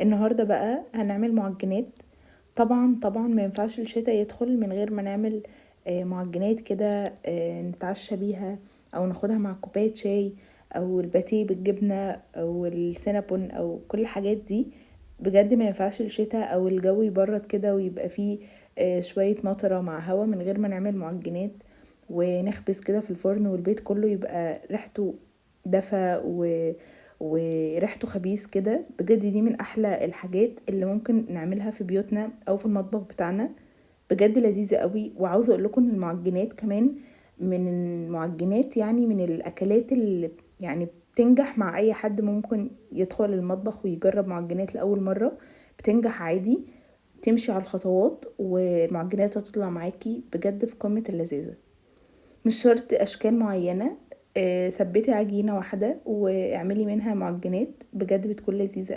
النهاردة بقى هنعمل معجنات. طبعا ما ينفعش الشتاء يدخل من غير ما نعمل معجنات كده نتعشى بيها او ناخدها مع كوباية شاي او الباتيه بالجبنة او السينابون او كل الحاجات دي. بجد ما ينفعش الشتاء او الجو يبرد كده ويبقى فيه شوية مطرة مع هوا من غير ما نعمل معجنات ونخبز كده في الفرن والبيت كله يبقى ريحته دفى وريحته خبيث كده. بجد دي من احلى الحاجات اللي ممكن نعملها في بيوتنا او في المطبخ بتاعنا. بجد لذيذة قوي. وعاوزة اقول لكم ان المعجنات كمان من المعجنات، يعني من الاكلات اللي يعني بتنجح مع اي حد ممكن يدخل المطبخ ويجرب معجنات لاول مرة. بتنجح عادي، تمشي على الخطوات والمعجنات هتطلع معاكي بجد في قمة اللذاذة. مش شرط اشكال معينة. ثبتي عجينة واحدة واعملي منها معجنات بجد بتكون لذيذة قوي.